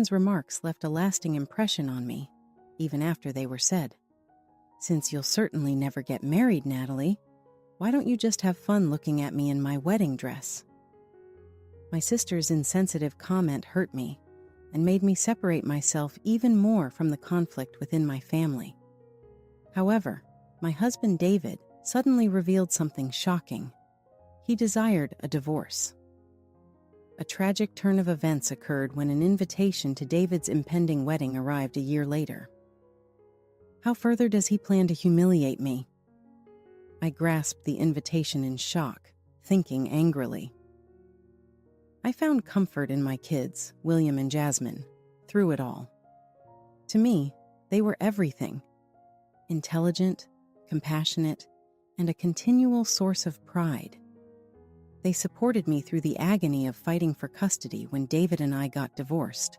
friend's remarks left a lasting impression on me, even after they were said. "Since you'll certainly never get married, Natalie, why don't you just have fun looking at me in my wedding dress?" My sister's insensitive comment hurt me and made me separate myself even more from the conflict within my family. However, my husband David suddenly revealed something shocking. He desired a divorce. A tragic turn of events occurred when an invitation to David's impending wedding arrived a year later. How further does he plan to humiliate me? I grasped the invitation in shock, thinking angrily. I found comfort in my kids, William and Jasmine, through it all. To me, they were everything. Intelligent, compassionate, and a continual source of pride. They supported me through the agony of fighting for custody when David and I got divorced.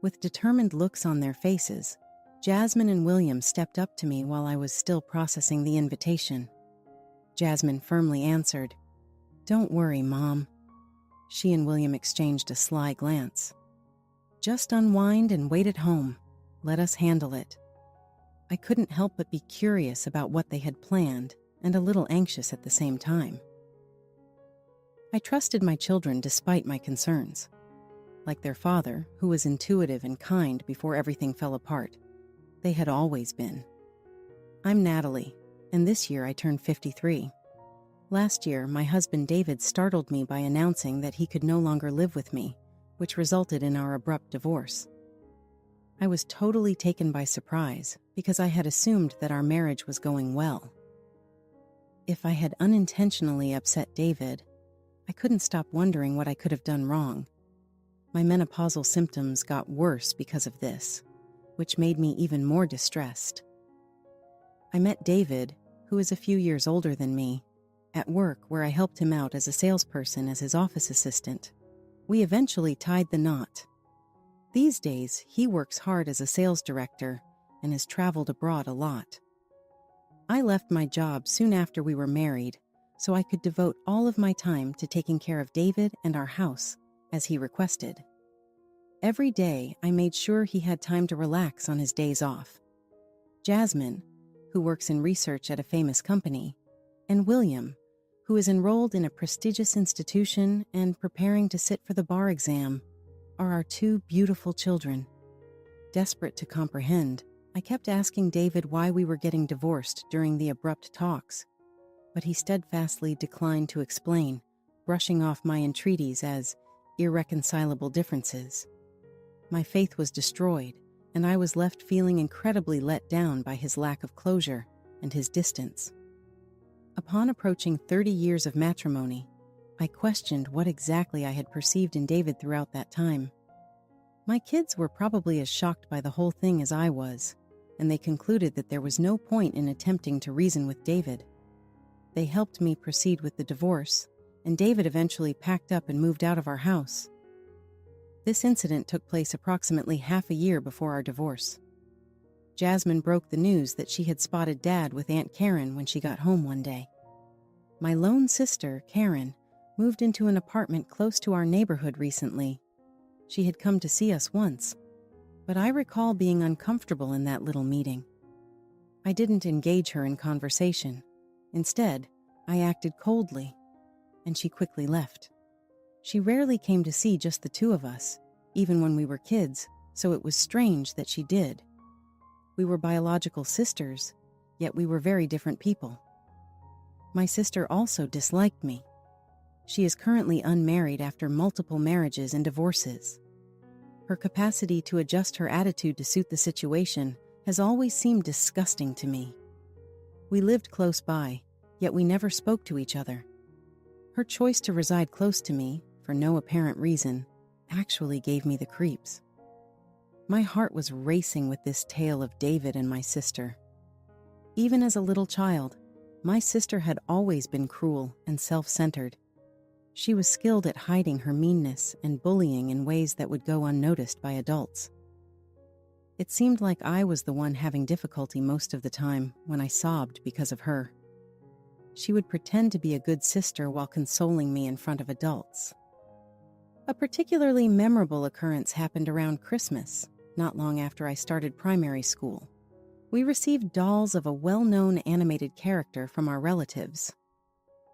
With determined looks on their faces, Jasmine and William stepped up to me while I was still processing the invitation. Jasmine firmly answered, "Don't worry, Mom." She and William exchanged a sly glance. "Just unwind and wait at home. Let us handle it." I couldn't help but be curious about what they had planned and a little anxious at the same time. I trusted my children despite my concerns. Like their father, who was intuitive and kind before everything fell apart, they had always been. I'm Natalie, and this year I turned 53. Last year, my husband David startled me by announcing that he could no longer live with me, which resulted in our abrupt divorce. I was totally taken by surprise because I had assumed that our marriage was going well. If I had unintentionally upset David, I couldn't stop wondering what I could have done wrong. My menopausal symptoms got worse because of this, which made me even more distressed. I met David, who is a few years older than me, at work where I helped him out as a salesperson as his office assistant. We eventually tied the knot. These days, he works hard as a sales director and has traveled abroad a lot. I left my job soon after we were married, so I could devote all of my time to taking care of David and our house, as he requested. Every day, I made sure he had time to relax on his days off. Jasmine, who works in research at a famous company, and William, who is enrolled in a prestigious institution and preparing to sit for the bar exam, are our two beautiful children. Desperate to comprehend, I kept asking David why we were getting divorced during the abrupt talks, but he steadfastly declined to explain, brushing off my entreaties as irreconcilable differences. My faith was destroyed, and I was left feeling incredibly let down by his lack of closure and his distance. Upon approaching 30 years of matrimony, I questioned what exactly I had perceived in David throughout that time. My kids were probably as shocked by the whole thing as I was, and they concluded that there was no point in attempting to reason with David. They helped me proceed with the divorce, and David eventually packed up and moved out of our house. This incident took place approximately half a year before our divorce. Jasmine broke the news that she had spotted Dad with Aunt Karen when she got home one day. My lone sister, Karen, moved into an apartment close to our neighborhood recently. She had come to see us once, but I recall being uncomfortable in that little meeting. I didn't engage her in conversation. Instead, I acted coldly, and she quickly left. She rarely came to see just the two of us, even when we were kids, so it was strange that she did. We were biological sisters, yet we were very different people. My sister also disliked me. She is currently unmarried after multiple marriages and divorces. Her capacity to adjust her attitude to suit the situation has always seemed disgusting to me. We lived close by, yet we never spoke to each other. Her choice to reside close to me, for no apparent reason, actually gave me the creeps. My heart was racing with this tale of David and my sister. Even as a little child, my sister had always been cruel and self-centered. She was skilled at hiding her meanness and bullying in ways that would go unnoticed by adults. It seemed like I was the one having difficulty most of the time when I sobbed because of her. She would pretend to be a good sister while consoling me in front of adults. A particularly memorable occurrence happened around Christmas, not long after I started primary school. We received dolls of a well-known animated character from our relatives.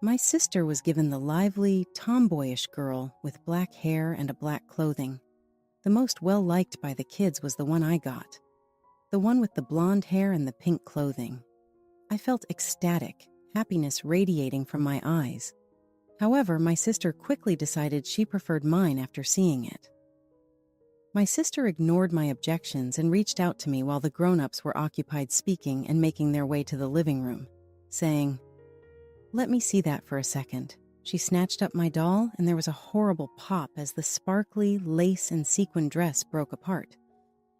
My sister was given the lively, tomboyish girl with black hair and a black clothing. The most well-liked by the kids was the one I got, the one with the blonde hair and the pink clothing. I felt ecstatic, happiness radiating from my eyes. However, my sister quickly decided she preferred mine after seeing it. My sister ignored my objections and reached out to me while the grown-ups were occupied speaking and making their way to the living room, saying, "Let me see that for a second." She snatched up my doll, and there was a horrible pop as the sparkly lace and sequin dress broke apart.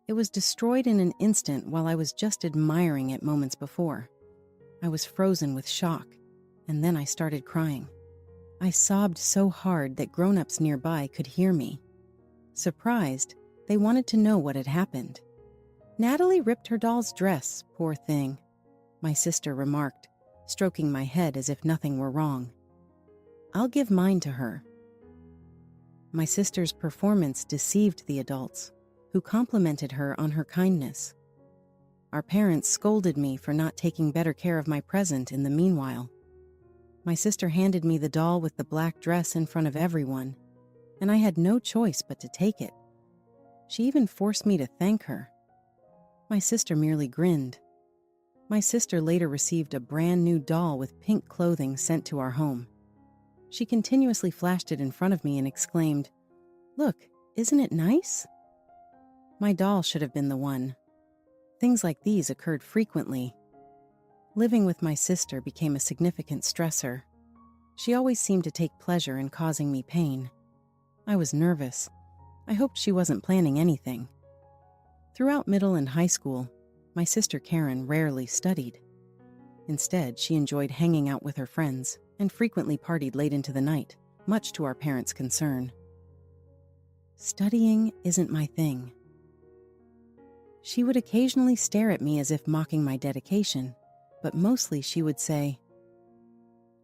It was destroyed in an instant while I was just admiring it moments before. I was frozen with shock, and then I started crying. I sobbed so hard that grown-ups nearby could hear me. Surprised, they wanted to know what had happened. "Natalie ripped her doll's dress, poor thing," my sister remarked, stroking my head as if nothing were wrong. "I'll give mine to her." My sister's performance deceived the adults, who complimented her on her kindness. Our parents scolded me for not taking better care of my present in the meanwhile. My sister handed me the doll with the black dress in front of everyone, and I had no choice but to take it. She even forced me to thank her. My sister merely grinned. My sister later received a brand new doll with pink clothing sent to our home. She continuously flashed it in front of me and exclaimed, "Look, isn't it nice?" My doll should have been the one. Things like these occurred frequently. Living with my sister became a significant stressor. She always seemed to take pleasure in causing me pain. I was nervous. I hoped she wasn't planning anything. Throughout middle and high school, my sister Karen rarely studied. Instead, she enjoyed hanging out with her friends and frequently partied late into the night, much to our parents' concern. Studying isn't my thing. She would occasionally stare at me as if mocking my dedication, but mostly she would say,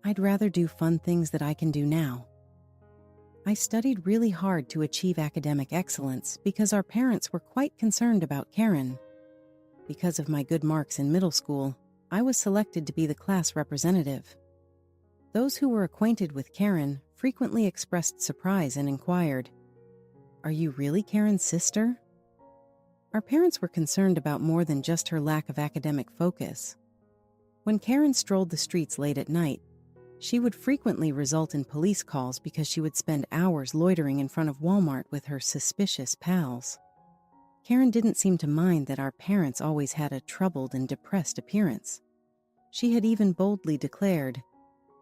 "I'd rather do fun things that I can do now." I studied really hard to achieve academic excellence because our parents were quite concerned about Karen. Because of my good marks in middle school, I was selected to be the class representative. Those who were acquainted with Karen frequently expressed surprise and inquired, "Are you really Karen's sister?" Our parents were concerned about more than just her lack of academic focus. When Karen strolled the streets late at night, she would frequently result in police calls because she would spend hours loitering in front of Walmart with her suspicious pals. Karen didn't seem to mind that our parents always had a troubled and depressed appearance. She had even boldly declared,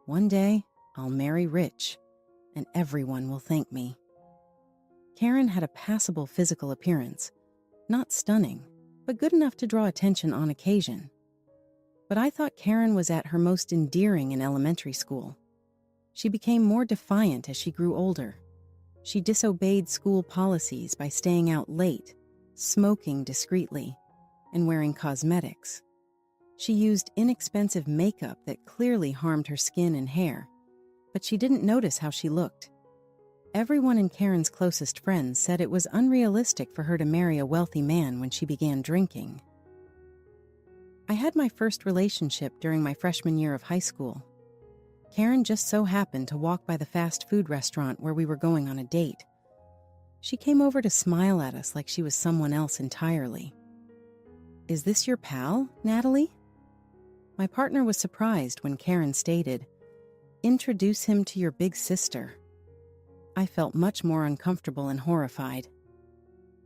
"One day, I'll marry rich, and everyone will thank me." Karen had a passable physical appearance, not stunning, but good enough to draw attention on occasion. But I thought Karen was at her most endearing in elementary school. She became more defiant as she grew older. She disobeyed school policies by staying out late, smoking discreetly, and wearing cosmetics. She used inexpensive makeup that clearly harmed her skin and hair, but she didn't notice how she looked. Everyone in Karen's closest friends said it was unrealistic for her to marry a wealthy man when she began drinking. I had my first relationship during my freshman year of high school. Karen just so happened to walk by the fast food restaurant where we were going on a date. She came over to smile at us like she was someone else entirely. "Is this your pal, Natalie?" My partner was surprised when Karen stated, "Introduce him to your big sister." I felt much more uncomfortable and horrified.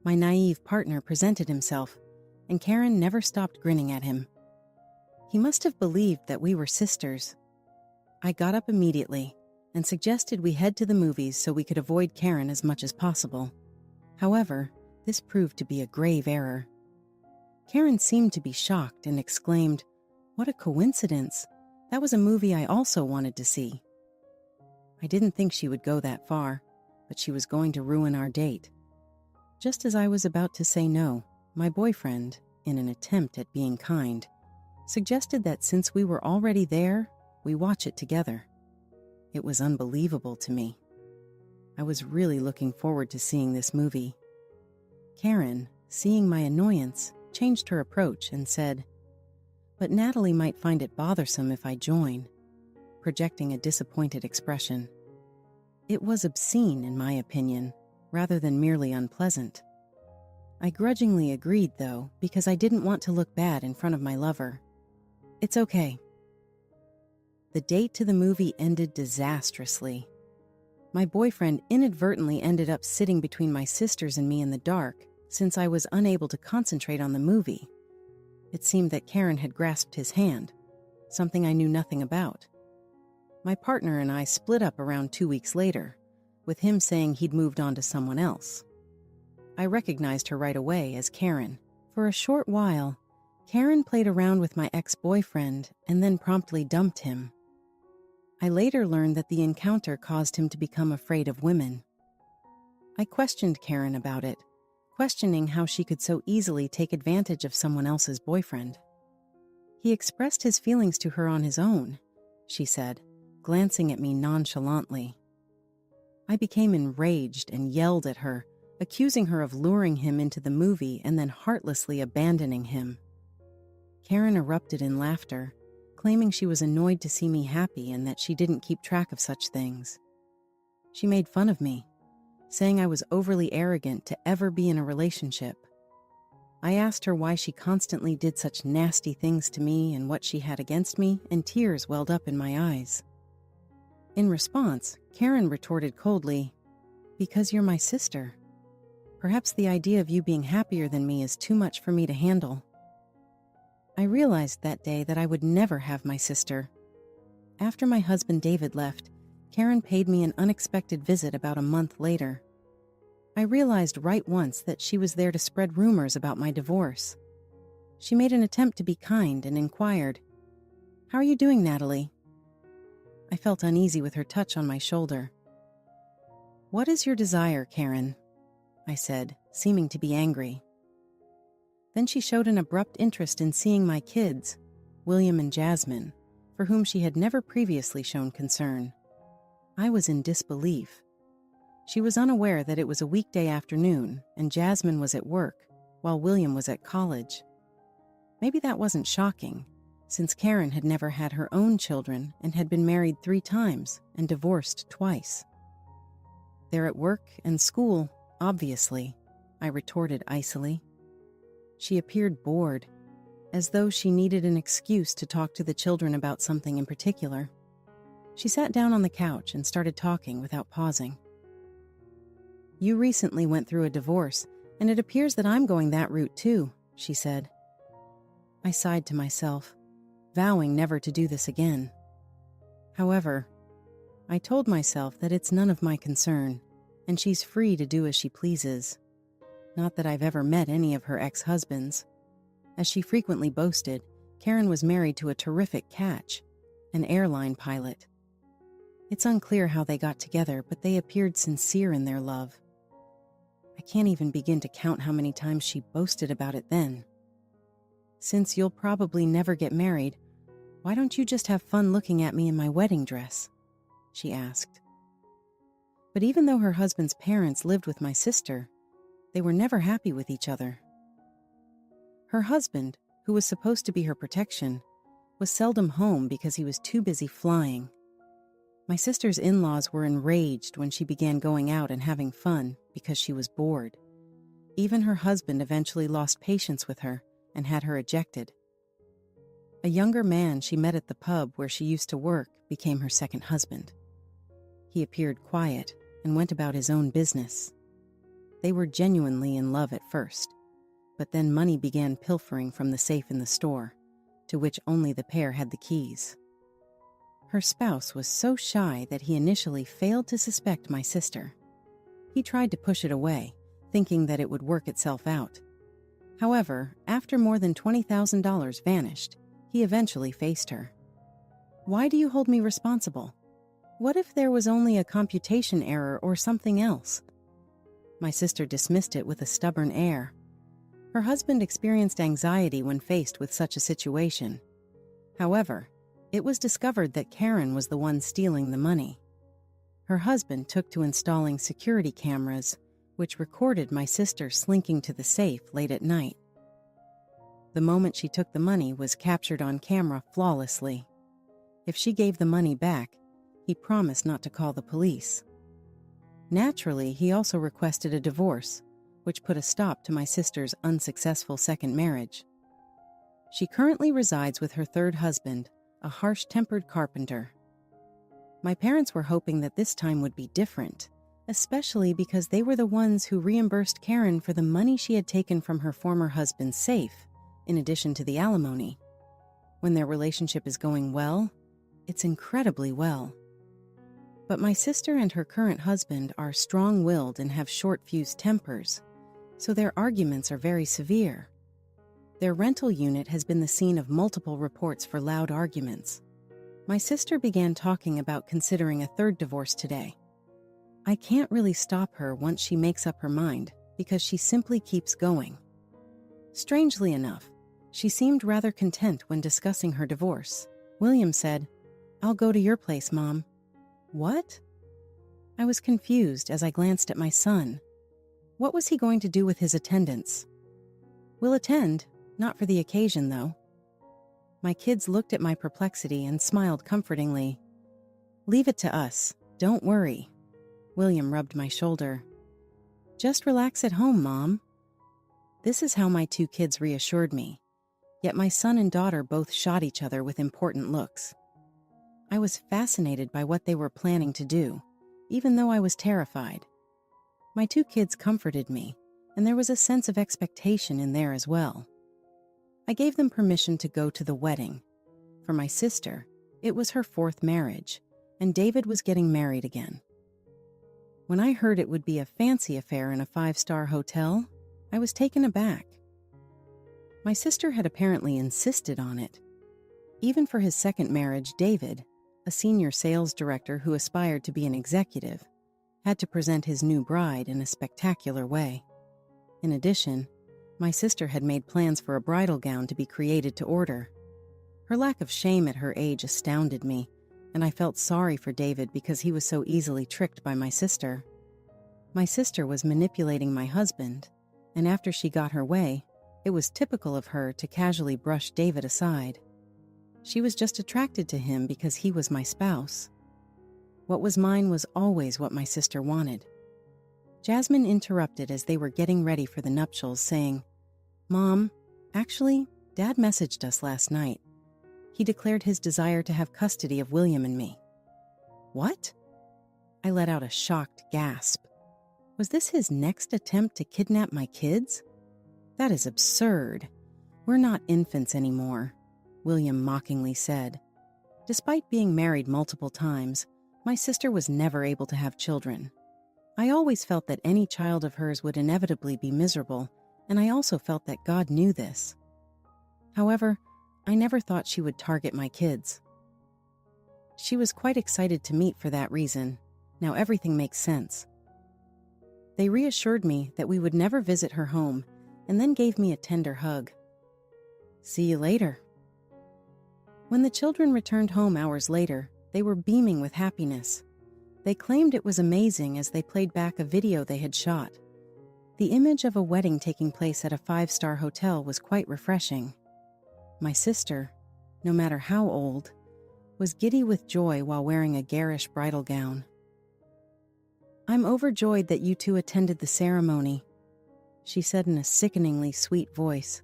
My naive partner presented himself, and Karen never stopped grinning at him. He must have believed that we were sisters. I got up immediately and suggested we head to the movies so we could avoid Karen as much as possible. However, this proved to be a grave error. Karen seemed to be shocked and exclaimed, "What a coincidence! That was a movie I also wanted to see." I didn't think she would go that far, but she was going to ruin our date. Just as I was about to say no, my boyfriend, in an attempt at being kind, suggested that since we were already there, we watch it together. It was unbelievable to me. I was really looking forward to seeing this movie. Karen, seeing my annoyance, changed her approach and said, "But Natalie might find it bothersome if I join," projecting a disappointed expression. It was obscene, in my opinion, rather than merely unpleasant. I grudgingly agreed, though, because I didn't want to look bad in front of my lover. "It's okay." The date to the movie ended disastrously. My boyfriend inadvertently ended up sitting between my sisters and me in the dark, since I was unable to concentrate on the movie. It seemed that Karen had grasped his hand, something I knew nothing about. My partner and I split up around 2 weeks later, with him saying he'd moved on to someone else. I recognized her right away as Karen. For a short while, Karen played around with my ex-boyfriend and then promptly dumped him. I later learned that the encounter caused him to become afraid of women. I questioned Karen about it, questioning how she could so easily take advantage of someone else's boyfriend. "He expressed his feelings to her on his own," she said, glancing at me nonchalantly. I became enraged and yelled at her, accusing her of luring him into the movie and then heartlessly abandoning him. Karen erupted in laughter, claiming she was annoyed to see me happy and that she didn't keep track of such things. She made fun of me, saying I was overly arrogant to ever be in a relationship. I asked her why she constantly did such nasty things to me and what she had against me, and tears welled up in my eyes. In response, Karen retorted coldly, "Because you're my sister. Perhaps the idea of you being happier than me is too much for me to handle." I realized that day that I would never have my sister. After my husband David left, Karen paid me an unexpected visit about a month later. I realized right once that she was there to spread rumors about my divorce. She made an attempt to be kind and inquired, "How are you doing, Natalie?" I felt uneasy with her touch on my shoulder. "What is your desire, Karen?" I said, seeming to be angry. Then she showed an abrupt interest in seeing my kids, William and Jasmine, for whom she had never previously shown concern. I was in disbelief. She was unaware that it was a weekday afternoon and Jasmine was at work, while William was at college. Maybe that wasn't shocking, since Karen had never had her own children and had been married 3 times and divorced twice. "They're at work and school, obviously," I retorted icily. She appeared bored, as though she needed an excuse to talk to the children about something in particular. She sat down on the couch and started talking without pausing. "You recently went through a divorce, and it appears that I'm going that route too," she said. I sighed to myself, vowing never to do this again. However, I told myself that it's none of my concern, and she's free to do as she pleases. Not that I've ever met any of her ex-husbands. As she frequently boasted, Karen was married to a terrific catch, an airline pilot. It's unclear how they got together, but they appeared sincere in their love. I can't even begin to count how many times she boasted about it then. "Since you'll probably never get married, why don't you just have fun looking at me in my wedding dress?" she asked. But even though her husband's parents lived with my sister, they were never happy with each other. Her husband, who was supposed to be her protection, was seldom home because he was too busy flying. My sister's in-laws were enraged when she began going out and having fun because she was bored. Even her husband eventually lost patience with her and had her ejected. A younger man she met at the pub where she used to work became her second husband. He appeared quiet and went about his own business. They were genuinely in love at first, but then money began pilfering from the safe in the store, to which only the pair had the keys. Her spouse was so shy that he initially failed to suspect my sister. He tried to push it away, thinking that it would work itself out. However, after more than $20,000 vanished, he eventually faced her. "Why do you hold me responsible? What if there was only a computation error or something else?" My sister dismissed it with a stubborn air. Her husband experienced anxiety when faced with such a situation. However, it was discovered that Karen was the one stealing the money. Her husband took to installing security cameras, which recorded my sister slinking to the safe late at night. The moment she took the money was captured on camera flawlessly. If she gave the money back, he promised not to call the police. Naturally, he also requested a divorce, which put a stop to my sister's unsuccessful second marriage. She currently resides with her third husband, a harsh-tempered carpenter. My parents were hoping that this time would be different, especially because they were the ones who reimbursed Karen for the money she had taken from her former husband's safe, in addition to the alimony. When their relationship is going well, it's incredibly well. But my sister and her current husband are strong-willed and have short-fused tempers, so their arguments are very severe. Their rental unit has been the scene of multiple reports for loud arguments. My sister began talking about considering a third divorce today. I can't really stop her once she makes up her mind because she simply keeps going. Strangely enough, she seemed rather content when discussing her divorce. William said, "I'll go to your place, Mom." What? I was confused as I glanced at my son. What was he going to do with his attendance? "We'll attend, not for the occasion, though." My kids looked at my perplexity and smiled comfortingly. "Leave it to us. Don't worry." William rubbed my shoulder. "Just relax at home, Mom." This is how my two kids reassured me. Yet my son and daughter both shot each other with important looks. I was fascinated by what they were planning to do, even though I was terrified. My two kids comforted me, and there was a sense of expectation in there as well. I gave them permission to go to the wedding. For my sister, it was her fourth marriage, and David was getting married again. When I heard it would be a fancy affair in a 5-star hotel, I was taken aback. My sister had apparently insisted on it. Even for his second marriage, David, a senior sales director who aspired to be an executive, had to present his new bride in a spectacular way. In addition, my sister had made plans for a bridal gown to be created to order. Her lack of shame at her age astounded me, and I felt sorry for David because he was so easily tricked by my sister. My sister was manipulating my husband, and after she got her way, it was typical of her to casually brush David aside. She was just attracted to him because he was my spouse. What was mine was always what my sister wanted. Jasmine interrupted as they were getting ready for the nuptials, saying, "Mom, actually, Dad messaged us last night. He declared his desire to have custody of William and me." "What?" I let out a shocked gasp. Was this his next attempt to kidnap my kids? That is absurd. "We're not infants anymore," William mockingly said. Despite being married multiple times, my sister was never able to have children. I always felt that any child of hers would inevitably be miserable, and I also felt that God knew this. However, I never thought she would target my kids. She was quite excited to meet for that reason. Now everything makes sense. They reassured me that we would never visit her home, and then gave me a tender hug. "See you later." When the children returned home hours later, they were beaming with happiness. They claimed it was amazing as they played back a video they had shot. The image of a wedding taking place at a 5-star hotel was quite refreshing. My sister, no matter how old, was giddy with joy while wearing a garish bridal gown. "I'm overjoyed that you two attended the ceremony," she said in a sickeningly sweet voice.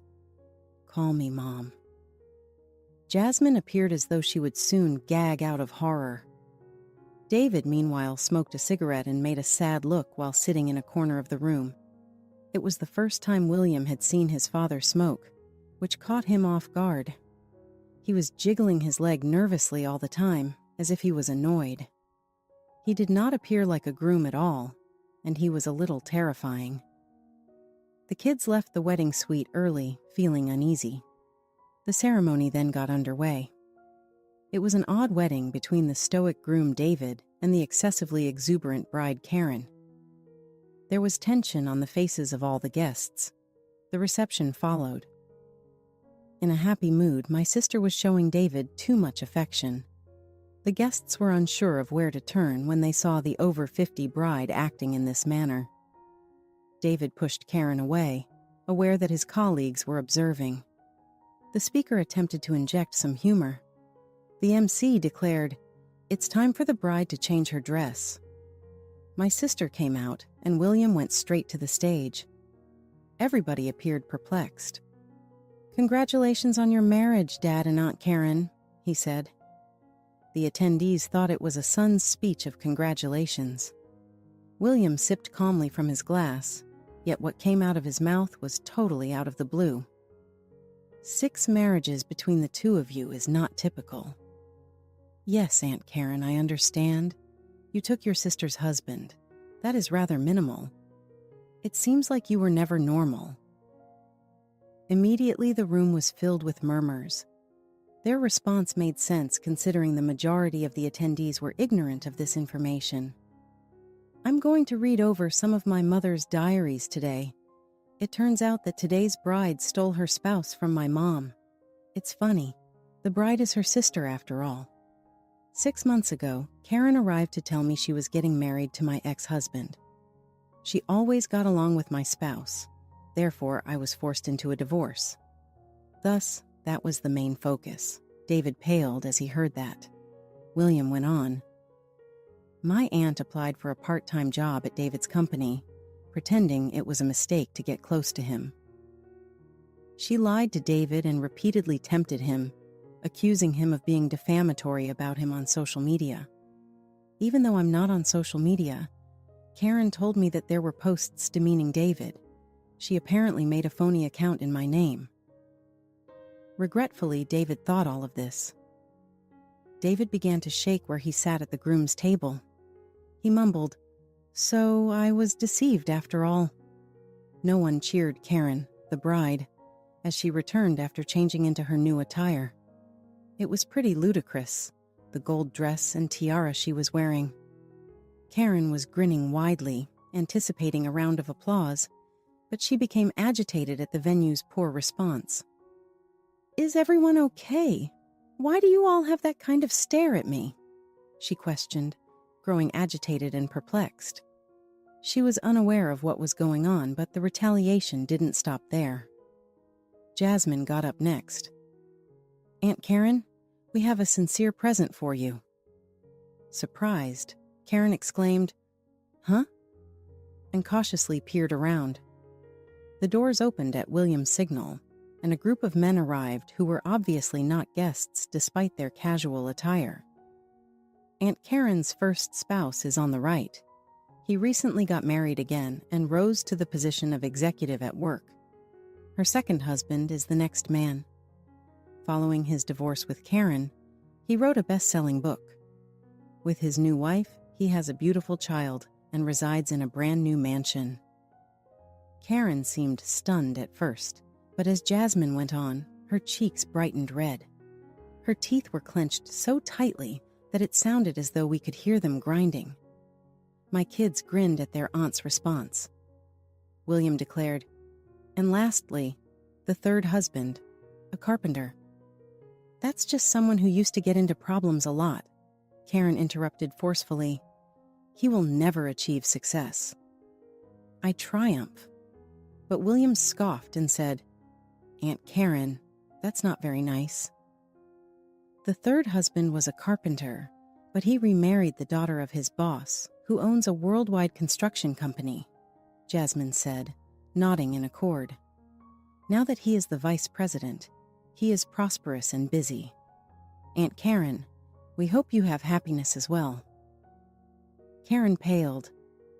"Call me Mom." Jasmine appeared as though she would soon gag out of horror. David, meanwhile, smoked a cigarette and made a sad look while sitting in a corner of the room. It was the first time William had seen his father smoke, which caught him off guard. He was jiggling his leg nervously all the time, as if he was annoyed. He did not appear like a groom at all, and he was a little terrifying. The kids left the wedding suite early, feeling uneasy. The ceremony then got underway. It was an odd wedding between the stoic groom David and the excessively exuberant bride Karen. There was tension on the faces of all the guests. The reception followed. In a happy mood, my sister was showing David too much affection. The guests were unsure of where to turn when they saw the over 50 bride acting in this manner. David pushed Karen away, aware that his colleagues were observing. The speaker attempted to inject some humor. The MC declared, "It's time for the bride to change her dress." My sister came out, and William went straight to the stage. Everybody appeared perplexed. "Congratulations on your marriage, Dad and Aunt Karen," he said. The attendees thought it was a son's speech of congratulations. William sipped calmly from his glass, yet what came out of his mouth was totally out of the blue. "6 marriages between the two of you is not typical." "Yes, Aunt Karen, I understand. You took your sister's husband. That is rather minimal. It seems like you were never normal." Immediately, the room was filled with murmurs. Their response made sense considering the majority of the attendees were ignorant of this information. "I'm going to read over some of my mother's diaries today. It turns out that today's bride stole her spouse from my mom. It's funny. The bride is her sister after all. 6 months ago, Karen arrived to tell me she was getting married to my ex-husband. She always got along with my spouse. Therefore, I was forced into a divorce. Thus, that was the main focus." David paled as he heard that. William went on. "My aunt applied for a part-time job at David's company, pretending it was a mistake to get close to him. She lied to David and repeatedly tempted him, accusing him of being defamatory about him on social media. Even though I'm not on social media, Karen told me that there were posts demeaning David. She apparently made a phony account in my name." Regretfully, David thought all of this. David began to shake where he sat at the groom's table. He mumbled, "So I was deceived after all." No one cheered Karen, the bride, as she returned after changing into her new attire. It was pretty ludicrous, the gold dress and tiara she was wearing. Karen was grinning widely, anticipating a round of applause, but she became agitated at the venue's poor response. "Is everyone okay? Why do you all have that kind of stare at me?" she questioned, growing agitated and perplexed. She was unaware of what was going on, but the retaliation didn't stop there. Jasmine got up next. "Aunt Karen, we have a sincere present for you." Surprised, Karen exclaimed, "Huh?" and cautiously peered around. The doors opened at William's signal, and a group of men arrived who were obviously not guests despite their casual attire. Aunt Karen's first spouse is on the right. He recently got married again and rose to the position of executive at work. Her second husband is the next man. Following his divorce with Karen, he wrote a best-selling book. With his new wife, he has a beautiful child and resides in a brand-new mansion. Karen seemed stunned at first, but as Jasmine went on, her cheeks brightened red. Her teeth were clenched so tightly that it sounded as though we could hear them grinding. My kids grinned at their aunt's response. William declared, "And lastly, the third husband, a carpenter." "That's just someone who used to get into problems a lot," Karen interrupted forcefully. "He will never achieve success." I triumph. But William scoffed and said, "Aunt Karen, that's not very nice." The third husband was a carpenter, but he remarried the daughter of his boss, who owns a worldwide construction company, Jasmine said, nodding in accord. Now that he is the vice president, he is prosperous and busy. Aunt Karen, we hope you have happiness as well. Karen paled,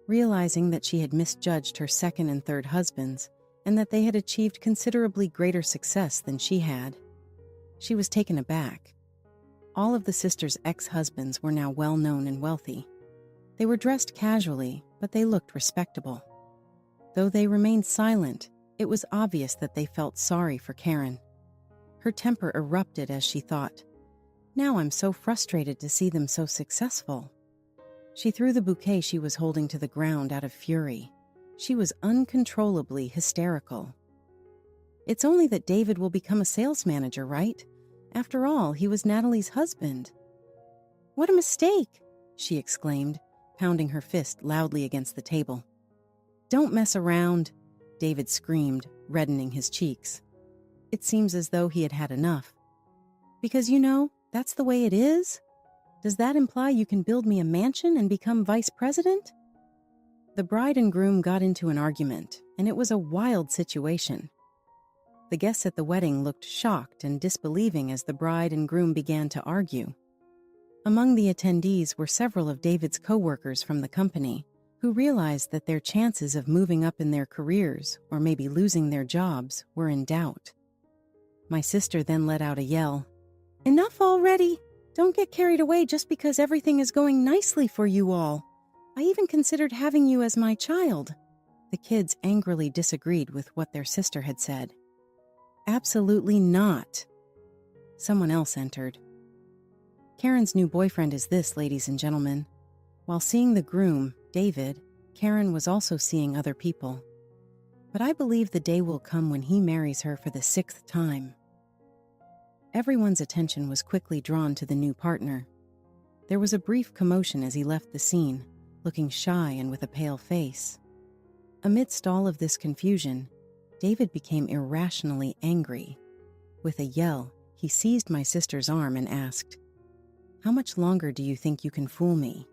realizing that she had misjudged her second and third husbands and that they had achieved considerably greater success than she had. She was taken aback. All of the sisters' ex-husbands were now well-known and wealthy. They were dressed casually, but they looked respectable. Though they remained silent, it was obvious that they felt sorry for Karen. Her temper erupted as she thought, "Now I'm so frustrated to see them so successful." She threw the bouquet she was holding to the ground out of fury. She was uncontrollably hysterical. "It's only that David will become a sales manager, right? After all, he was Natalie's husband." What a mistake, she exclaimed, pounding her fist loudly against the table. Don't mess around, David screamed, reddening his cheeks. It seems as though he had had enough. Because that's the way it is? Does that imply you can build me a mansion and become vice president? The bride and groom got into an argument, and it was a wild situation. The guests at the wedding looked shocked and disbelieving as the bride and groom began to argue. Among the attendees were several of David's co-workers from the company, who realized that their chances of moving up in their careers, or maybe losing their jobs, were in doubt. My sister then let out a yell. Enough already! Don't get carried away just because everything is going nicely for you all. I even considered having you as my child. The kids angrily disagreed with what their sister had said. Absolutely not. Someone else entered. Karen's new boyfriend is this, ladies and gentlemen. While seeing the groom, David, Karen was also seeing other people. But I believe the day will come when he marries her for the 6th time. Everyone's attention was quickly drawn to the new partner. There was a brief commotion as he left the scene, looking shy and with a pale face. Amidst all of this confusion, David became irrationally angry. With a yell, he seized my sister's arm and asked, "How much longer do you think you can fool me?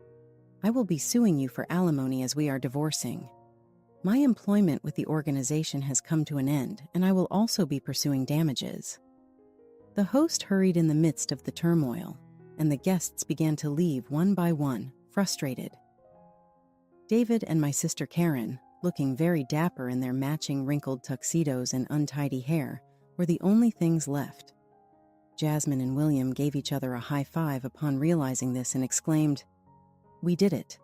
I will be suing you for alimony as we are divorcing. My employment with the organization has come to an end, and I will also be pursuing damages." The host hurried in the midst of the turmoil, and the guests began to leave one by one, frustrated. David and my sister Karen, looking very dapper in their matching wrinkled tuxedos and untidy hair, were the only things left. Jasmine and William gave each other a high five upon realizing this and exclaimed, "We did it."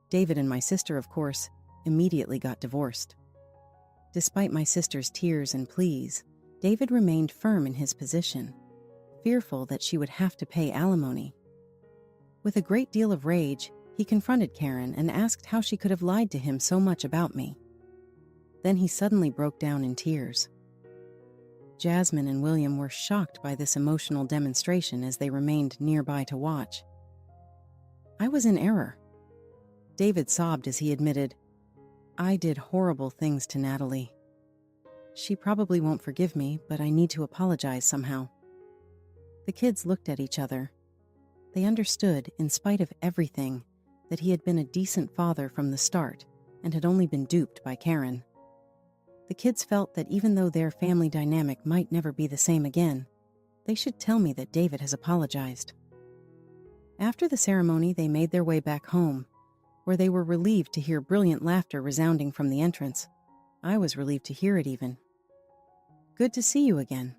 David and my sister, of course, immediately got divorced. Despite my sister's tears and pleas, David remained firm in his position, fearful that she would have to pay alimony. With a great deal of rage, he confronted Karen and asked how she could have lied to him so much about me. Then he suddenly broke down in tears. Jasmine and William were shocked by this emotional demonstration as they remained nearby to watch. I was in error. David sobbed as he admitted, "I did horrible things to Natalie. She probably won't forgive me, but I need to apologize somehow." The kids looked at each other. They understood, in spite of everything, that he had been a decent father from the start and had only been duped by Karen. The kids felt that even though their family dynamic might never be the same again, they should tell me that David has apologized. After the ceremony, they made their way back home, where they were relieved to hear brilliant laughter resounding from the entrance. I was relieved to hear it even. "Good to see you again.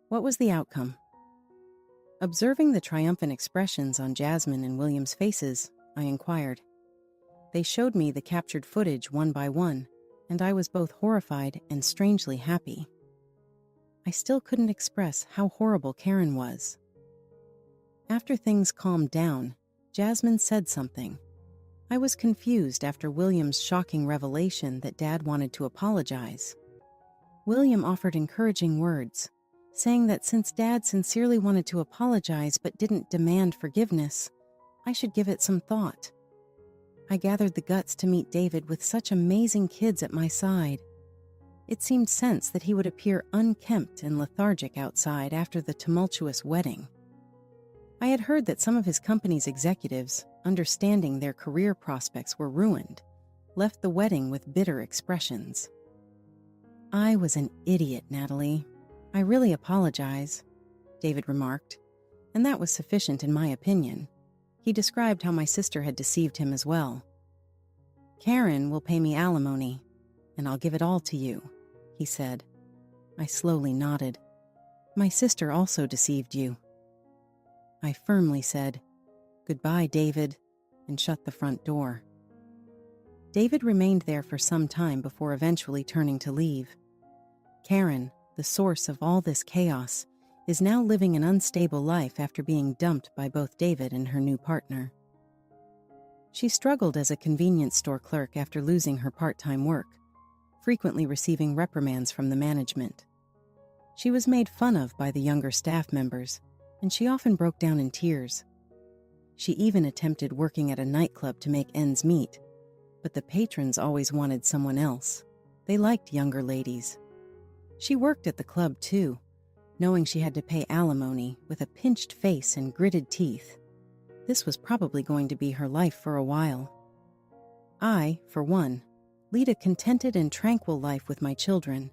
What was the outcome?" Observing the triumphant expressions on Jasmine and William's faces, I inquired. They showed me the captured footage one by one, and I was both horrified and strangely happy. I still couldn't express how horrible Karen was. After things calmed down, Jasmine said something. I was confused after William's shocking revelation that Dad wanted to apologize. William offered encouraging words, saying that since Dad sincerely wanted to apologize but didn't demand forgiveness, I should give it some thought. I gathered the guts to meet David with such amazing kids at my side. It seemed sense that he would appear unkempt and lethargic outside after the tumultuous wedding. I had heard that some of his company's executives, understanding their career prospects were ruined, left the wedding with bitter expressions. "I was an idiot, Natalie. I really apologize," David remarked, and that was sufficient in my opinion. He described how my sister had deceived him as well. "Karen will pay me alimony, and I'll give it all to you," he said. I slowly nodded. "My sister also deceived you." I firmly said, "Goodbye, David," and shut the front door. David remained there for some time before eventually turning to leave. Karen, the source of all this chaos, is now living an unstable life after being dumped by both David and her new partner. She struggled as a convenience store clerk after losing her part-time work, frequently receiving reprimands from the management. She was made fun of by the younger staff members, and she often broke down in tears. She even attempted working at a nightclub to make ends meet, but the patrons always wanted someone else. They liked younger ladies. She worked at the club too, knowing she had to pay alimony with a pinched face and gritted teeth. This was probably going to be her life for a while. I, for one, lead a contented and tranquil life with my children.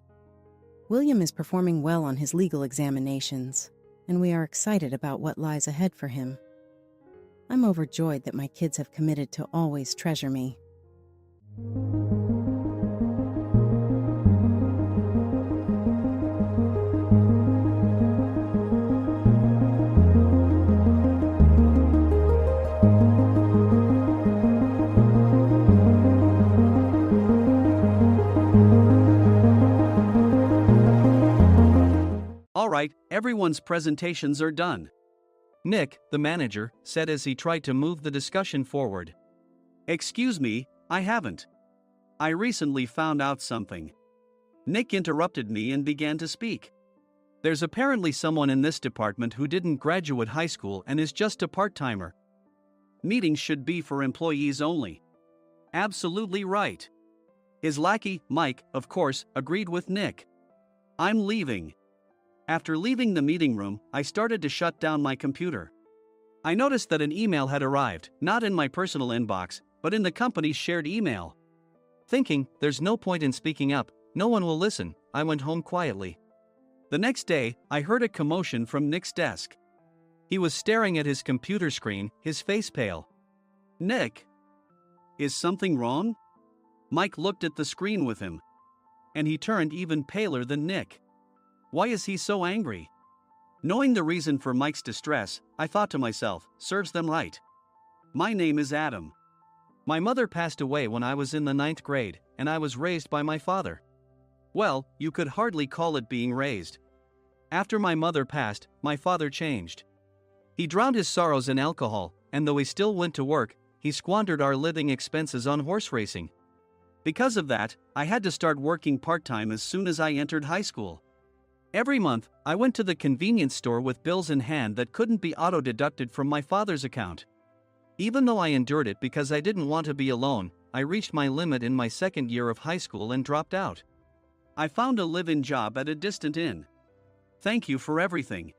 William is performing well on his legal examinations, and we are excited about what lies ahead for him. I'm overjoyed that my kids have committed to always treasure me. All right, everyone's presentations are done. Nick, the manager, said as he tried to move the discussion forward. Excuse me, I haven't. I recently found out something. Nick interrupted me and began to speak. There's apparently someone in this department who didn't graduate high school and is just a part-timer. Meetings should be for employees only. Absolutely right. His lackey, Mike, of course, agreed with Nick. I'm leaving. After leaving the meeting room, I started to shut down my computer. I noticed that an email had arrived, not in my personal inbox, but in the company's shared email. Thinking, there's no point in speaking up, no one will listen, I went home quietly. The next day, I heard a commotion from Nick's desk. He was staring at his computer screen, his face pale. Nick? Is something wrong? Mike looked at the screen with him. And he turned even paler than Nick. Why is he so angry? Knowing the reason for Mike's distress, I thought to myself, serves them right. My name is Adam. My mother passed away when I was in the 9th grade, and I was raised by my father. Well, you could hardly call it being raised. After my mother passed, my father changed. He drowned his sorrows in alcohol, and though he still went to work, he squandered our living expenses on horse racing. Because of that, I had to start working part-time as soon as I entered high school. Every month, I went to the convenience store with bills in hand that couldn't be auto-deducted from my father's account. Even though I endured it because I didn't want to be alone, I reached my limit in my second year of high school and dropped out. I found a live-in job at a distant inn. Thank you for everything.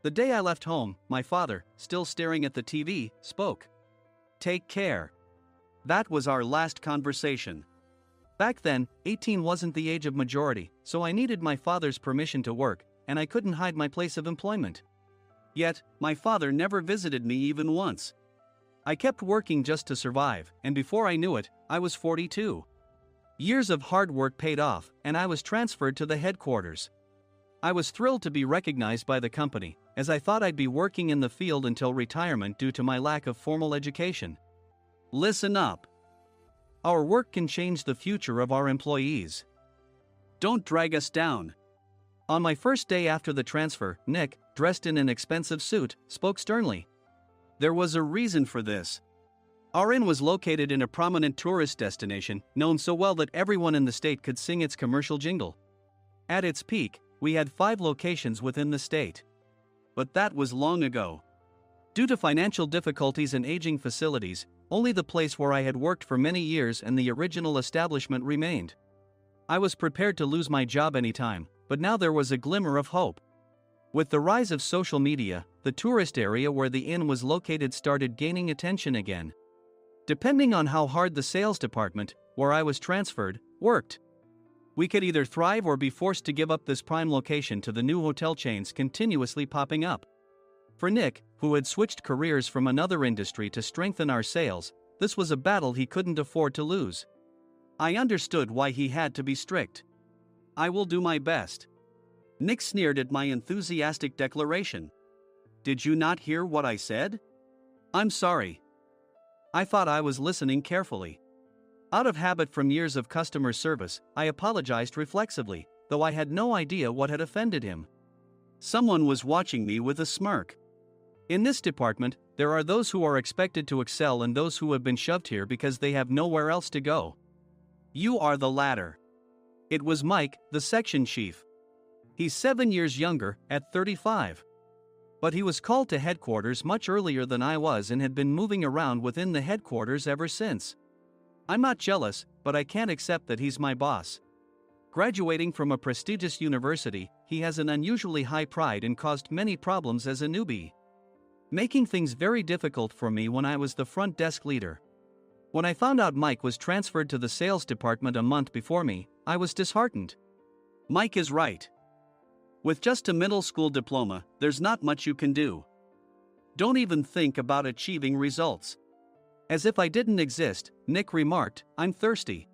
The day I left home, my father, still staring at the TV, spoke. Take care. That was our last conversation. Back then, 18 wasn't the age of majority, so I needed my father's permission to work, and I couldn't hide my place of employment. Yet, my father never visited me even once. I kept working just to survive, and before I knew it, I was 42. Years of hard work paid off, and I was transferred to the headquarters. I was thrilled to be recognized by the company, as I thought I'd be working in the field until retirement due to my lack of formal education. Listen up. Our work can change the future of our employees. Don't drag us down. On my first day after the transfer, Nick, dressed in an expensive suit, spoke sternly. There was a reason for this. Our inn was located in a prominent tourist destination, known so well that everyone in the state could sing its commercial jingle. At its peak, we had 5 locations within the state. But that was long ago. Due to financial difficulties and aging facilities, only the place where I had worked for many years and the original establishment remained. I was prepared to lose my job anytime, but now there was a glimmer of hope. With the rise of social media, the tourist area where the inn was located started gaining attention again. Depending on how hard the sales department, where I was transferred, worked, we could either thrive or be forced to give up this prime location to the new hotel chains continuously popping up. For Nick, who had switched careers from another industry to strengthen our sales, this was a battle he couldn't afford to lose. I understood why he had to be strict. I will do my best. Nick sneered at my enthusiastic declaration. Did you not hear what I said? I'm sorry. I thought I was listening carefully. Out of habit from years of customer service, I apologized reflexively, though I had no idea what had offended him. Someone was watching me with a smirk. In this department, there are those who are expected to excel and those who have been shoved here because they have nowhere else to go. You are the latter. It was Mike, the section chief. He's 7 years younger, at 35. But he was called to headquarters much earlier than I was and had been moving around within the headquarters ever since. I'm not jealous, but I can't accept that he's my boss. Graduating from a prestigious university, he has an unusually high pride and caused many problems as a newbie, making things very difficult for me when I was the front desk leader. When I found out Mike was transferred to the sales department a month before me, I was disheartened. Mike is right. With just a middle school diploma, there's not much you can do. Don't even think about achieving results. As if I didn't exist, Nick remarked, I'm thirsty.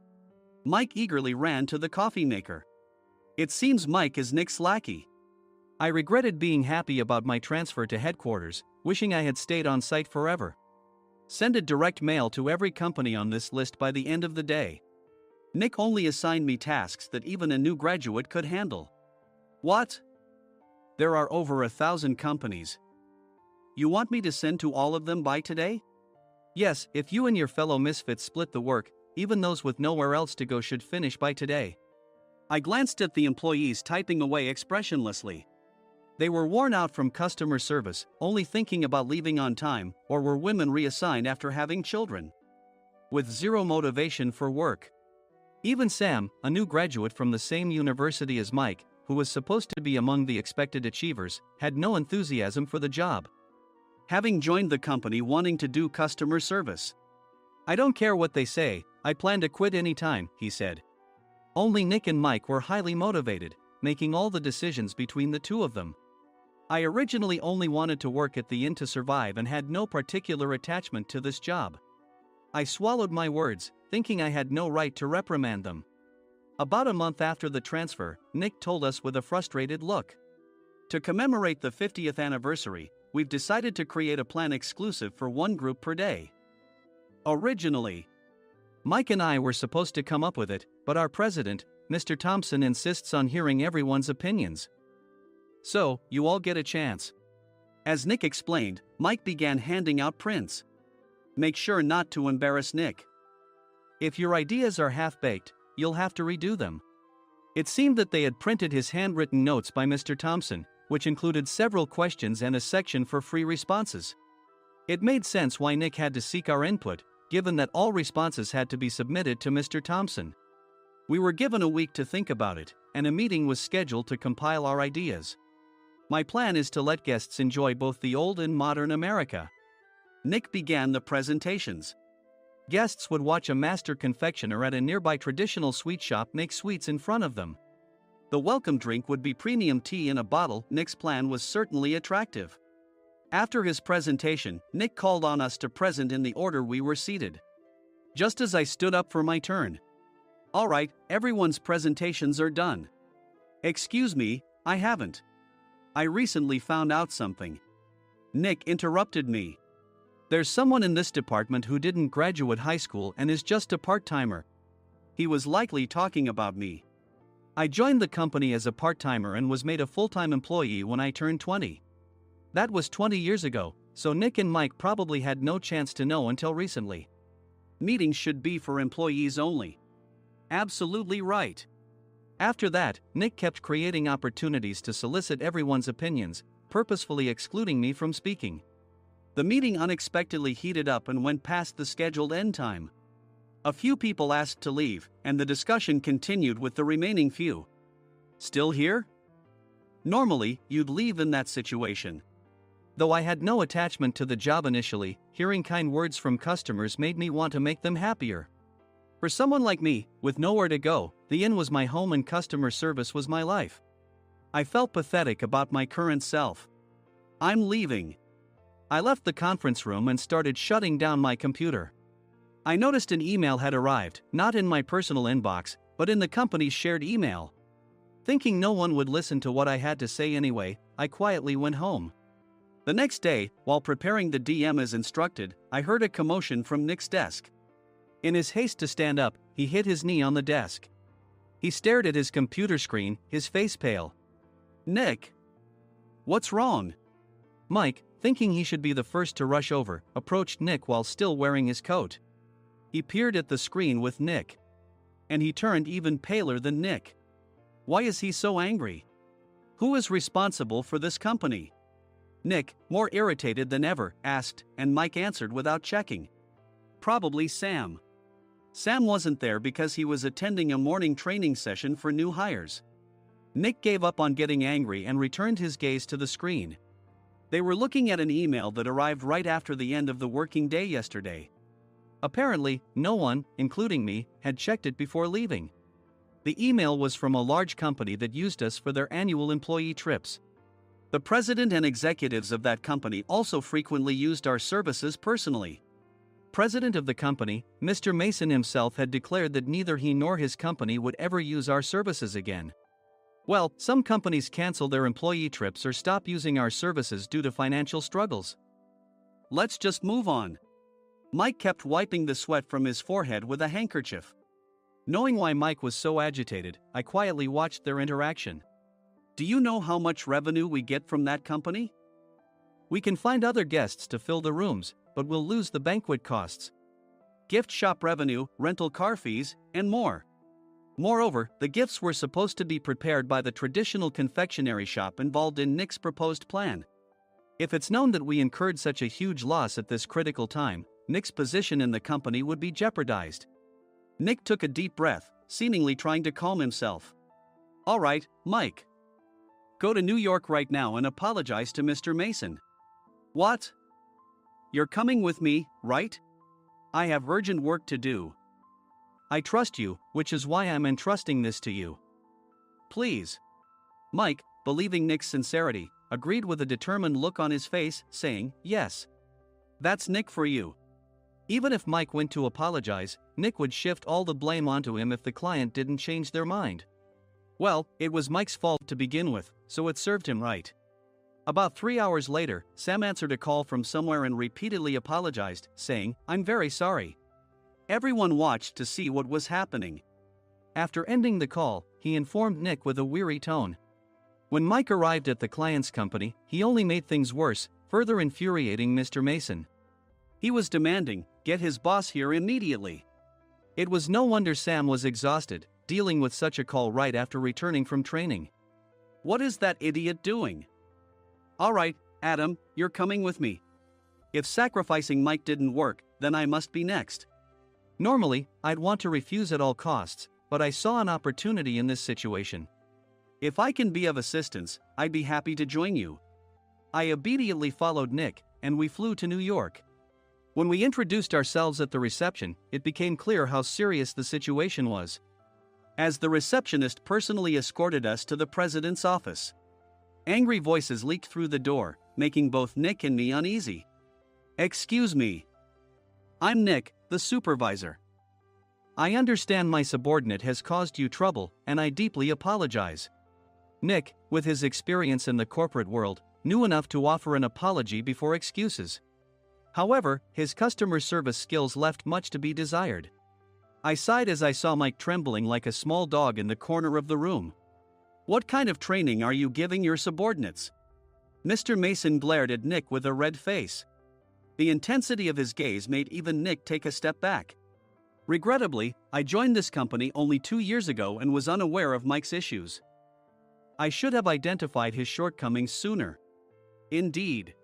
Mike eagerly ran to the coffee maker. It seems Mike is Nick's lackey. I regretted being happy about my transfer to headquarters, wishing I had stayed on site forever. Send a direct mail to every company on this list by the end of the day. Nick only assigned me tasks that even a new graduate could handle. What? There are over 1,000 companies. You want me to send to all of them by today? Yes, if you and your fellow misfits split the work, even those with nowhere else to go should finish by today. I glanced at the employees typing away expressionlessly. They were worn out from customer service, only thinking about leaving on time, or were women reassigned after having children, with zero motivation for work. Even Sam, a new graduate from the same university as Mike, who was supposed to be among the expected achievers, had no enthusiasm for the job, having joined the company wanting to do customer service. I don't care what they say, I plan to quit anytime, he said. Only Nick and Mike were highly motivated, making all the decisions between the two of them. I originally only wanted to work at the inn to survive and had no particular attachment to this job. I swallowed my words, thinking I had no right to reprimand them. About a month after the transfer, Nick told us with a frustrated look. To commemorate the 50th anniversary, we've decided to create a plan exclusive for one group per day. Originally, Mike and I were supposed to come up with it, but our president, Mr. Thompson, insists on hearing everyone's opinions. So, you all get a chance. As Nick explained, Mike began handing out prints. Make sure not to embarrass Nick. If your ideas are half-baked, you'll have to redo them. It seemed that they had printed his handwritten notes by Mr. Thompson, which included several questions and a section for free responses. It made sense why Nick had to seek our input, given that all responses had to be submitted to Mr. Thompson. We were given a week to think about it, and a meeting was scheduled to compile our ideas. My plan is to let guests enjoy both the old and modern America. Nick began the presentations. Guests would watch a master confectioner at a nearby traditional sweet shop make sweets in front of them. The welcome drink would be premium tea in a bottle. Nick's plan was certainly attractive. After his presentation, Nick called on us to present in the order we were seated. Just as I stood up for my turn. All right, everyone's presentations are done. Excuse me, I haven't. I recently found out something. Nick interrupted me. There's someone in this department who didn't graduate high school and is just a part-timer. He was likely talking about me. I joined the company as a part-timer and was made a full-time employee when I turned 20. That was 20 years ago, so Nick and Mike probably had no chance to know until recently. Meetings should be for employees only. Absolutely right. After that, Nick kept creating opportunities to solicit everyone's opinions, purposefully excluding me from speaking. The meeting unexpectedly heated up and went past the scheduled end time. A few people asked to leave, and the discussion continued with the remaining few. Still here? Normally, you'd leave in that situation. Though I had no attachment to the job initially, hearing kind words from customers made me want to make them happier. For someone like me, with nowhere to go, the inn was my home and customer service was my life. I felt pathetic about my current self. I'm leaving. I left the conference room and started shutting down my computer. I noticed an email had arrived, not in my personal inbox, but in the company's shared email. Thinking no one would listen to what I had to say anyway, I quietly went home. The next day, while preparing the DM as instructed, I heard a commotion from Nick's desk. In his haste to stand up, he hit his knee on the desk. He stared at his computer screen, his face pale. Nick! What's wrong? Mike, thinking he should be the first to rush over, approached Nick while still wearing his coat. He peered at the screen with Nick. And he turned even paler than Nick. Why is he so angry? Who is responsible for this company? Nick, more irritated than ever, asked, and Mike answered without checking. Probably Sam. Sam wasn't there because he was attending a morning training session for new hires. Nick gave up on getting angry and returned his gaze to the screen. They were looking at an email that arrived right after the end of the working day yesterday. Apparently, no one, including me, had checked it before leaving. The email was from a large company that used us for their annual employee trips. The president and executives of that company also frequently used our services personally. President of the company, Mr. Mason himself, had declared that neither he nor his company would ever use our services again. Well, some companies cancel their employee trips or stop using our services due to financial struggles. Let's just move on. Mike kept wiping the sweat from his forehead with a handkerchief. Knowing why Mike was so agitated, I quietly watched their interaction. Do you know how much revenue we get from that company? We can find other guests to fill the rooms, but we'll lose the banquet costs, gift shop revenue, rental car fees, and more. Moreover, the gifts were supposed to be prepared by the traditional confectionery shop involved in Nick's proposed plan. If it's known that we incurred such a huge loss at this critical time, Nick's position in the company would be jeopardized. Nick took a deep breath, seemingly trying to calm himself. All right, Mike. Go to New York right now and apologize to Mr. Mason. What? You're coming with me, right? I have urgent work to do. I trust you, which is why I'm entrusting this to you. Please. Mike, believing Nick's sincerity, agreed with a determined look on his face, saying, yes. That's Nick for you. Even if Mike went to apologize, Nick would shift all the blame onto him if the client didn't change their mind. Well, it was Mike's fault to begin with, so it served him right. About 3 hours later, Sam answered a call from somewhere and repeatedly apologized, saying, I'm very sorry. Everyone watched to see what was happening. After ending the call, he informed Nick with a weary tone. When Mike arrived at the client's company, he only made things worse, further infuriating Mr. Mason. He was demanding, get his boss here immediately. It was no wonder Sam was exhausted, dealing with such a call right after returning from training. What is that idiot doing? All right, Adam, you're coming with me. If sacrificing Mike didn't work, then I must be next. Normally, I'd want to refuse at all costs, but I saw an opportunity in this situation. If I can be of assistance, I'd be happy to join you. I obediently followed Nick, and we flew to New York. When we introduced ourselves at the reception, it became clear how serious the situation was, as the receptionist personally escorted us to the president's office. Angry voices leaked through the door, making both Nick and me uneasy. Excuse me. I'm Nick, the supervisor. I understand my subordinate has caused you trouble, and I deeply apologize. Nick, with his experience in the corporate world, knew enough to offer an apology before excuses. However, his customer service skills left much to be desired. I sighed as I saw Mike trembling like a small dog in the corner of the room. What kind of training are you giving your subordinates? Mr. Mason glared at Nick with a red face. The intensity of his gaze made even Nick take a step back. Regrettably, I joined this company only 2 years ago and was unaware of Mike's issues. I should have identified his shortcomings sooner. Indeed.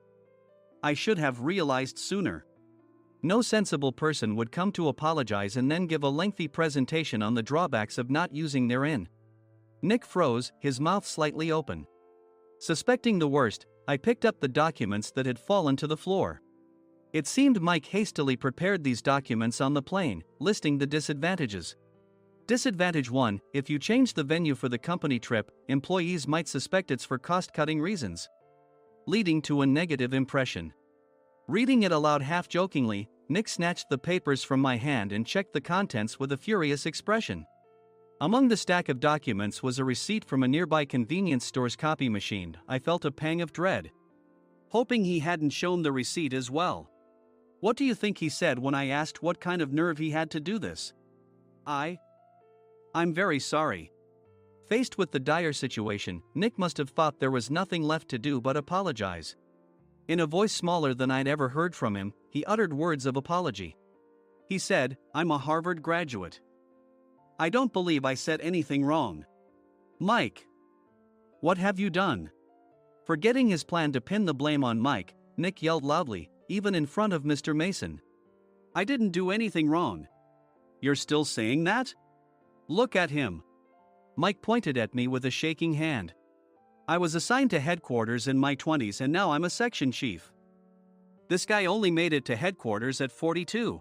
I should have realized sooner. No sensible person would come to apologize and then give a lengthy presentation on the drawbacks of not using their in. Nick froze, his mouth slightly open. Suspecting the worst, I picked up the documents that had fallen to the floor. It seemed Mike hastily prepared these documents on the plane, listing the disadvantages. Disadvantage 1: if you change the venue for the company trip, employees might suspect it's for cost-cutting reasons, leading to a negative impression. Reading it aloud half-jokingly, Nick snatched the papers from my hand and checked the contents with a furious expression. Among the stack of documents was a receipt from a nearby convenience store's copy machine. I felt a pang of dread, hoping he hadn't shown the receipt as well. What do you think he said when I asked what kind of nerve he had to do this? I'm very sorry. Faced with the dire situation, Nick must have thought there was nothing left to do but apologize. In a voice smaller than I'd ever heard from him, he uttered words of apology. He said, I'm a Harvard graduate. I don't believe I said anything wrong. Mike. What have you done? Forgetting his plan to pin the blame on Mike, Nick yelled loudly, even in front of Mr. Mason. "I didn't do anything wrong." "You're still saying that? Look at him." Mike pointed at me with a shaking hand. "I was assigned to headquarters in my 20s and now I'm a section chief. This guy only made it to headquarters at 42.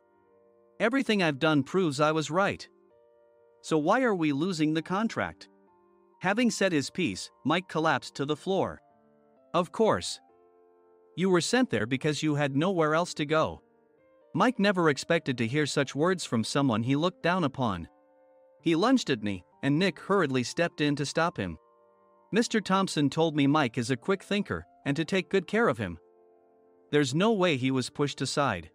Everything I've done proves I was right. So why are we losing the contract?" Having said his piece, Mike collapsed to the floor. "Of course. You were sent there because you had nowhere else to go." Mike never expected to hear such words from someone he looked down upon. He lunged at me, and Nick hurriedly stepped in to stop him. "Mr. Thompson told me Mike is a quick thinker, and to take good care of him." There's no way he was pushed aside.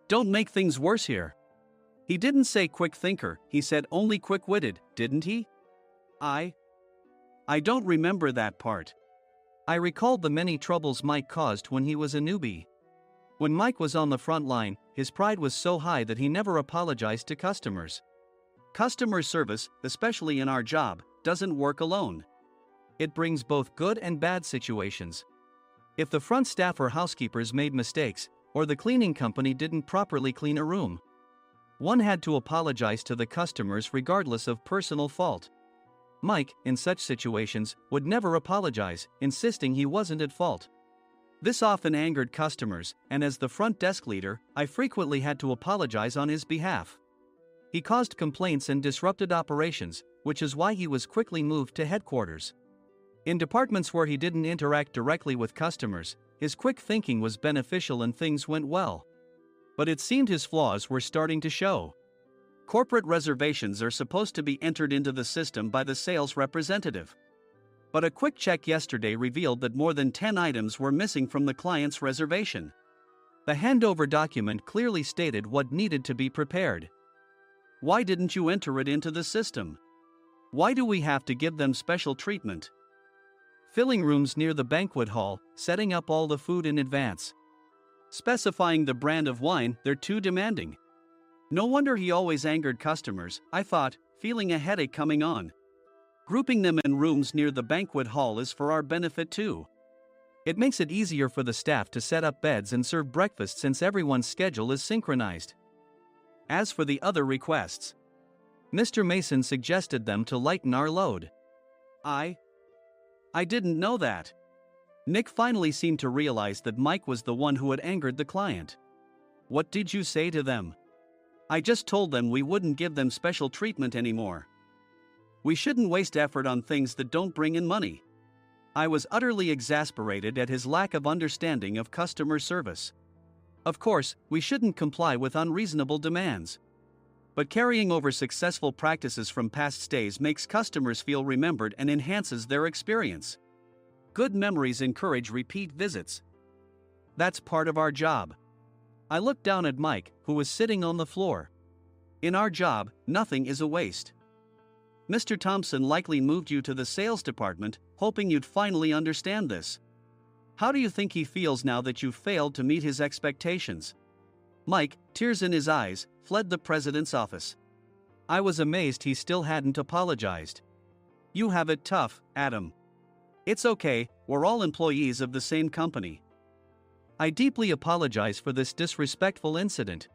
"Don't make things worse here." "He didn't say quick thinker, he said only quick-witted, didn't he?" I don't remember that part." I recalled the many troubles Mike caused when he was a newbie. When Mike was on the front line, his pride was so high that he never apologized to customers. Customer service, especially in our job, doesn't work alone. It brings both good and bad situations. If the front staff or housekeepers made mistakes, or the cleaning company didn't properly clean a room, one had to apologize to the customers regardless of personal fault. Mike, in such situations, would never apologize, insisting he wasn't at fault. This often angered customers, and as the front desk leader, I frequently had to apologize on his behalf. He caused complaints and disrupted operations, which is why he was quickly moved to headquarters. In departments where he didn't interact directly with customers, his quick thinking was beneficial and things went well. But it seemed his flaws were starting to show. Corporate reservations are supposed to be entered into the system by the sales representative. But a quick check yesterday revealed that more than 10 items were missing from the client's reservation. The handover document clearly stated what needed to be prepared. Why didn't you enter it into the system? Why do we have to give them special treatment? Filling rooms near the banquet hall, setting up all the food in advance. Specifying the brand of wine, they're too demanding. No wonder he always angered customers, I thought, feeling a headache coming on. Grouping them in rooms near the banquet hall is for our benefit too. It makes it easier for the staff to set up beds and serve breakfast since everyone's schedule is synchronized. As for the other requests, Mr. Mason suggested them to lighten our load. I didn't know that. Nick finally seemed to realize that Mike was the one who had angered the client. What did you say to them? I just told them we wouldn't give them special treatment anymore. We shouldn't waste effort on things that don't bring in money. I was utterly exasperated at his lack of understanding of customer service. Of course, we shouldn't comply with unreasonable demands. But carrying over successful practices from past stays makes customers feel remembered and enhances their experience. Good memories encourage repeat visits. That's part of our job. I looked down at Mike, who was sitting on the floor. In our job, nothing is a waste. Mr. Thompson likely moved you to the sales department, hoping you'd finally understand this. How do you think he feels now that you've failed to meet his expectations? Mike, tears in his eyes, fled the president's office. I was amazed he still hadn't apologized. You have it tough, Adam. It's okay, we're all employees of the same company. I deeply apologize for this disrespectful incident.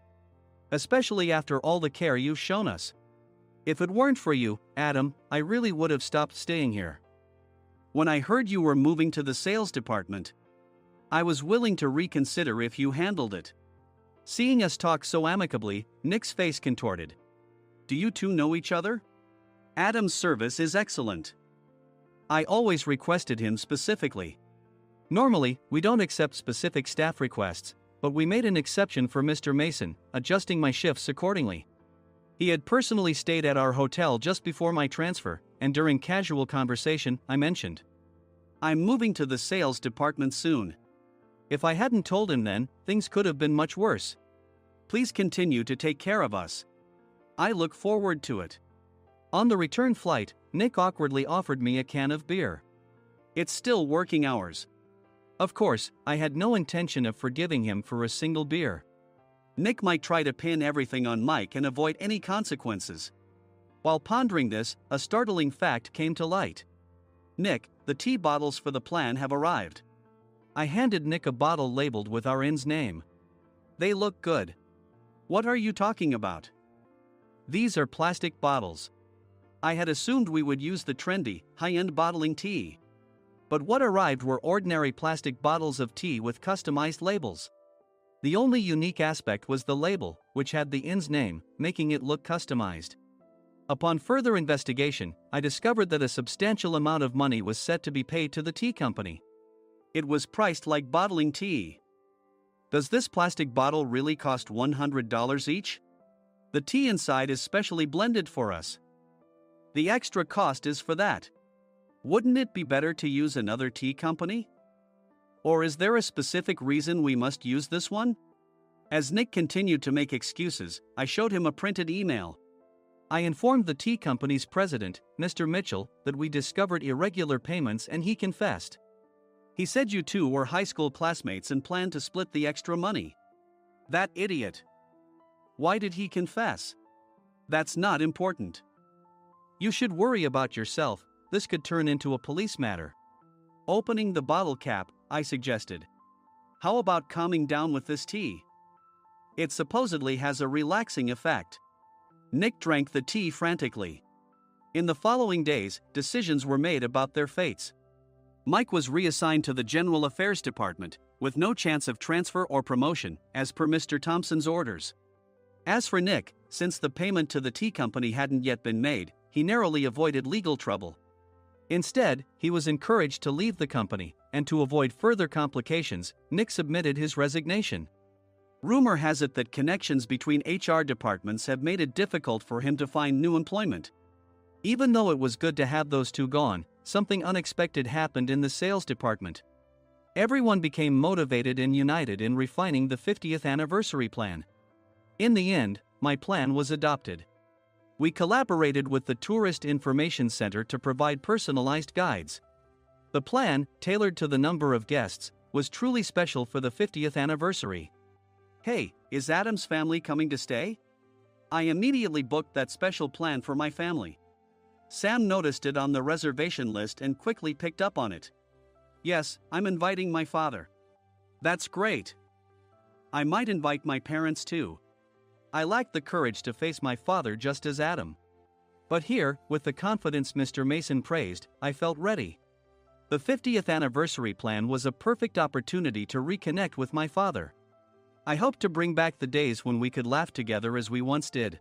Especially after all the care you've shown us. If it weren't for you, Adam, I really would have stopped staying here. When I heard you were moving to the sales department, I was willing to reconsider if you handled it. Seeing us talk so amicably, Nick's face contorted. Do you two know each other? Adam's service is excellent. I always requested him specifically. Normally, we don't accept specific staff requests, but we made an exception for Mr. Mason, adjusting my shifts accordingly. He had personally stayed at our hotel just before my transfer, and during casual conversation, I mentioned, I'm moving to the sales department soon. If I hadn't told him then, things could have been much worse. Please continue to take care of us. I look forward to it. On the return flight, Nick awkwardly offered me a can of beer. It's still working hours. Of course, I had no intention of forgiving him for a single beer. Nick might try to pin everything on Mike and avoid any consequences. While pondering this, a startling fact came to light. Nick, the tea bottles for the plan have arrived. I handed Nick a bottle labeled with our inn's name. They look good. What are you talking about? These are plastic bottles. I had assumed we would use the trendy, high-end bottling tea. But what arrived were ordinary plastic bottles of tea with customized labels. The only unique aspect was the label, which had the inn's name, making it look customized. Upon further investigation, I discovered that a substantial amount of money was set to be paid to the tea company. It was priced like bottling tea. Does this plastic bottle really cost $100 each? The tea inside is specially blended for us. The extra cost is for that. Wouldn't it be better to use another tea company? Or is there a specific reason we must use this one? As Nick continued to make excuses, I showed him a printed email. I informed the tea company's president, Mr. Mitchell, that we discovered irregular payments and he confessed. He said you two were high school classmates and planned to split the extra money. That idiot. Why did he confess? That's not important. You should worry about yourself, this could turn into a police matter. Opening the bottle cap, I suggested. How about calming down with this tea? It supposedly has a relaxing effect. Nick drank the tea frantically. In the following days, decisions were made about their fates. Mike was reassigned to the General Affairs Department, with no chance of transfer or promotion, as per Mr. Thompson's orders. As for Nick, since the payment to the tea company hadn't yet been made, he narrowly avoided legal trouble. Instead, he was encouraged to leave the company, and to avoid further complications, Nick submitted his resignation. Rumor has it that connections between HR departments have made it difficult for him to find new employment. Even though it was good to have those two gone, something unexpected happened in the sales department. Everyone became motivated and united in refining the 50th anniversary plan. In the end, my plan was adopted. We collaborated with the Tourist Information Center to provide personalized guides. The plan, tailored to the number of guests, was truly special for the 50th anniversary. Hey, is Adam's family coming to stay? I immediately booked that special plan for my family. Sam noticed it on the reservation list and quickly picked up on it. Yes, I'm inviting my father. That's great. I might invite my parents too. I lacked the courage to face my father just as Adam. But here, with the confidence Mr. Mason praised, I felt ready. The 50th anniversary plan was a perfect opportunity to reconnect with my father. I hoped to bring back the days when we could laugh together as we once did.